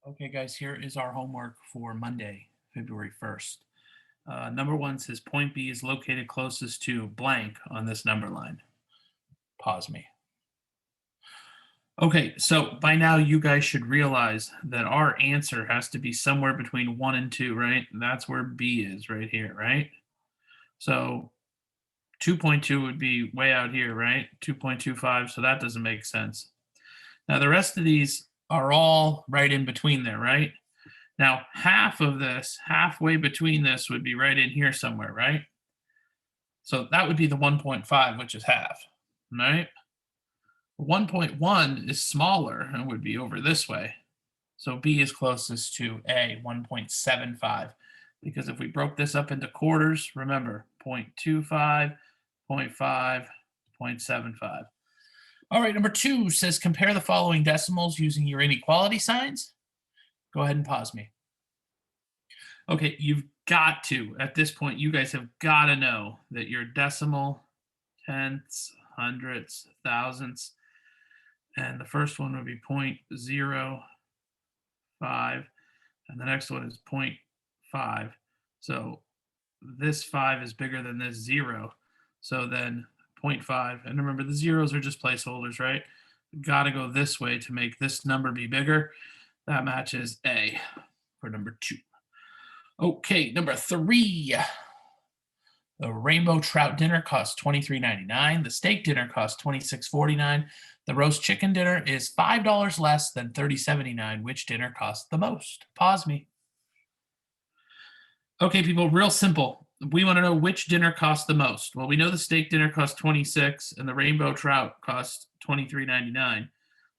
Okay, guys, here is our homework for Monday, February 1st. Number one says point B is located closest to blank on this number line. Pause me. Okay, so by now you guys should realize that our answer has to be somewhere between 1 and 2, right? That's where B is right here, right? So 2.2 would be way out here, right? 2.25, so that doesn't make sense. Now the rest of these are all right in between there, right? Now, half of this, halfway between this would be right in here somewhere, right? So that would be the 1.5, which is half, right? 1.1 is smaller and would be over this way. So B is closest to A, 1.75. Because if we broke this up into quarters, remember 0.25, 0.5, 0.75. All right, number two says compare the following decimals using your inequality signs. Go ahead and pause me. Okay, you've got to, at this point, you guys have got to know that your decimal, tenths, hundredths, thousandths, and the first one would be 0.05, and the next one is 0.5. So this 5 is bigger than this 0. So then 0.5, and remember the zeros are just placeholders, right? Got to go this way to make this number be bigger. That matches A for number 2. Okay, number 3. The rainbow trout dinner costs $23.99. The steak dinner costs $26.49. The roast chicken dinner is $5 less than $30.79. Which dinner costs the most? Pause me. Okay, people, real simple. We want to know which dinner costs the most. Well, we know the steak dinner costs $26 and the rainbow trout costs $23.99.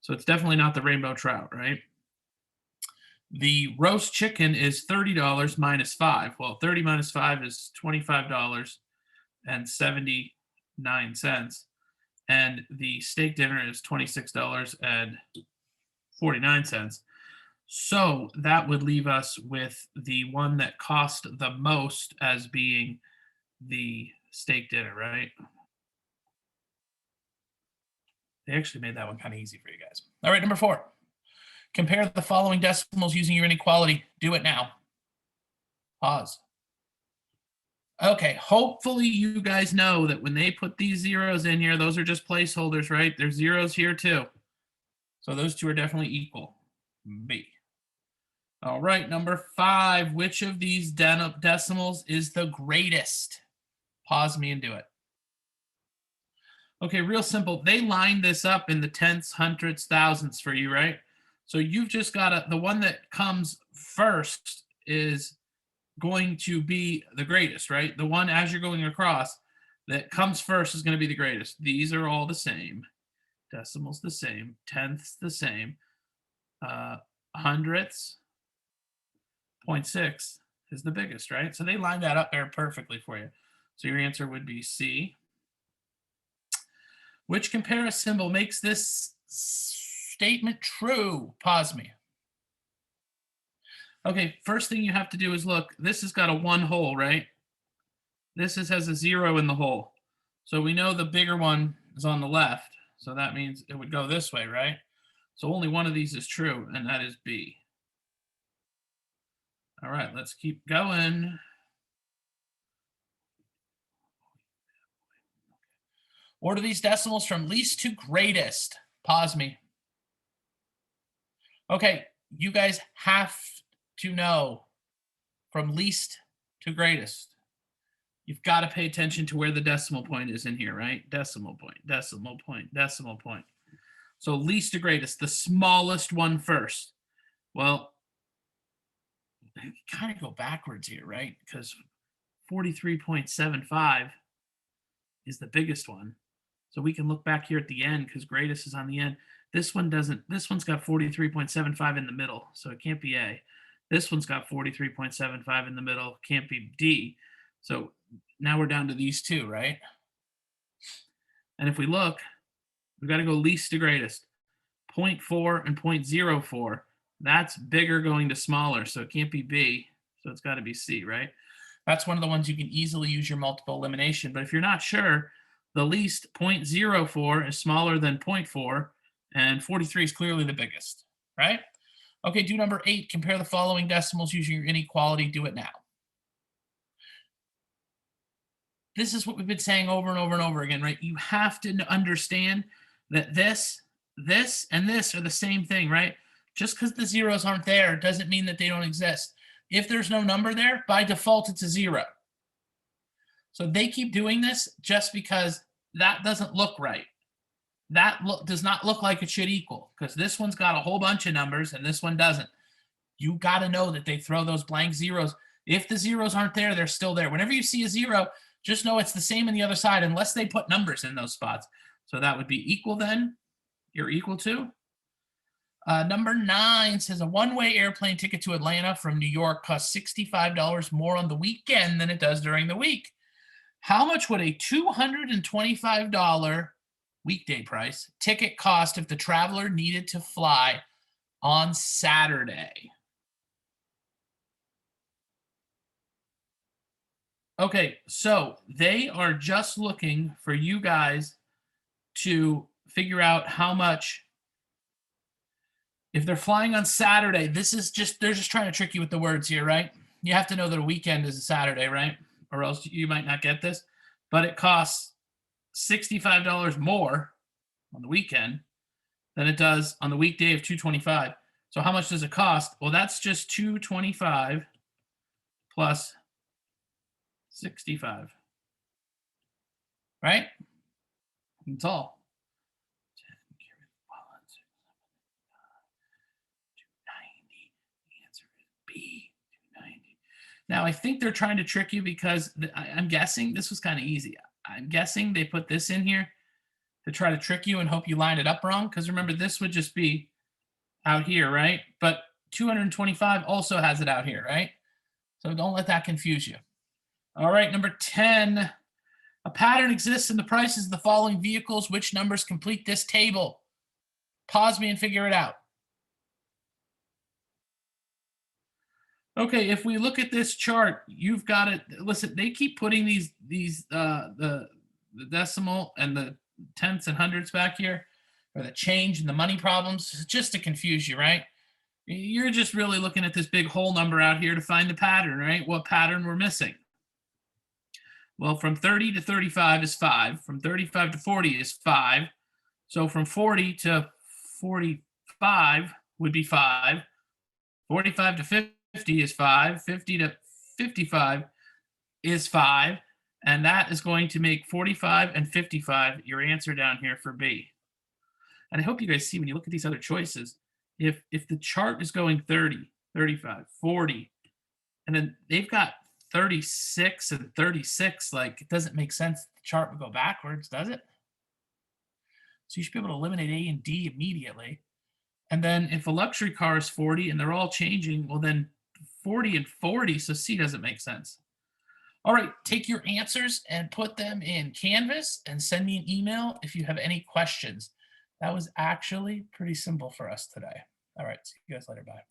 So it's definitely not the rainbow trout, right? The roast chicken is $30 minus 5. Well, 30 minus 5 is $25.79. And the steak dinner is $26.49. So that would leave us with the one that cost the most as being the steak dinner, right? They actually made that one kind of easy for you guys. All right, number 4. Compare the following decimals using your inequality. Do it now. Pause. Okay, hopefully you guys know that when they put these zeros in here, those are just placeholders, right? There's zeros here too. So those two are definitely equal. B. All right, number 5. Which of these decimals is the greatest? Pause me and do it. Okay, real simple. They lined this up in the tenths, hundredths, thousandths for you, right? So you've just got the one that comes first is going to be the greatest, right? The one as you're going across that comes first is going to be the greatest. These are all the same. Decimals the same. Tenths the same. Hundredths, 0.6 is the biggest, right? So they lined that up there perfectly for you. So your answer would be C. Which compare symbol makes this statement true? Pause me. Okay, first thing you have to do is look. This has got a 1 hole, right? This has a 0 in the hole. So we know the bigger one is on the left. So that means it would go this way, right? So only one of these is true, and that is B. All right, let's keep going. Order these decimals from least to greatest. Pause me. Okay, you guys have to know from least to greatest. You've got to pay attention to where the decimal point is in here, right? Decimal point, decimal point, decimal point. So least to greatest, the smallest one first. Well, you kind of go backwards here, right? Because 43.75 is the biggest one. So we can look back here at the end because greatest is on the end. This one doesn't. This one's got 43.75 in the middle, so it can't be A. This one's got 43.75 in the middle, can't be D. So now we're down to these two, right? And if we look, we've got to go least to greatest. 0.4 and 0.04. That's bigger going to smaller, so it can't be B. So it's got to be C, right? That's one of the ones you can easily use your multiple elimination. But if you're not sure, the least 0.04 is smaller than 0.4, and 43 is clearly the biggest, right? Okay, do number 8. Compare the following decimals using your inequality. Do it now. This is what we've been saying over and over and over again, right? You have to understand that this, and this are the same thing, right? Just because the zeros aren't there doesn't mean that they don't exist. If there's no number there, by default, it's a 0. So they keep doing this just because that doesn't look right. That does not look like it should equal, because this one's got a whole bunch of numbers and this one doesn't. You got to know that they throw those blank zeros. If the zeros aren't there, they're still there. Whenever you see a 0, just know it's the same on the other side unless they put numbers in those spots. So that would be equal then. You're equal to. Number 9 says a one-way airplane ticket to Atlanta from New York costs $65 more on the weekend than it does during the week. How much would a $225 weekday price ticket cost if the traveler needed to fly on Saturday? Okay, so they are just looking for you guys to figure out how much. If they're flying on Saturday, they're just trying to trick you with the words here, right? You have to know that a weekend is a Saturday, right? Or else you might not get this. But it costs $65 more on the weekend than it does on the weekday of $225. So how much does it cost? Well, that's just $225 plus 65, right? That's all. 290. The answer is B, 290. Now, I think they're trying to trick you because I'm guessing this was kind of easy. I'm guessing they put this in here to try to trick you and hope you line it up wrong. Because remember, this would just be out here, right? But 225 also has it out here, right? So don't let that confuse you. All right, number 10. A pattern exists in the prices of the following vehicles. Which numbers complete this table? Pause me and figure it out. Okay, if we look at this chart, you've got it. Listen, they keep putting the decimal and the tenths and hundreds back here, or the change and the money problems, just to confuse you, right? You're just really looking at this big whole number out here to find the pattern, right? What pattern we're missing. Well, from 30 to 35 is 5. From 35 to 40 is 5. So from 40 to 45 would be 5. 45 to 50 is 5. 50 to 55 is 5. And that is going to make 45 and 55 your answer down here for B. And I hope you guys see when you look at these other choices, if the chart is going 30, 35, 40, and then they've got 36 and 36, like it doesn't make sense the chart would go backwards, does it? So you should be able to eliminate A and D immediately. And then if a luxury car is 40 and they're all changing, well then 40 and 40, so C doesn't make sense. All right, take your answers and put them in Canvas and send me an email if you have any questions. That was actually pretty simple for us today. All right, see you guys later. Bye.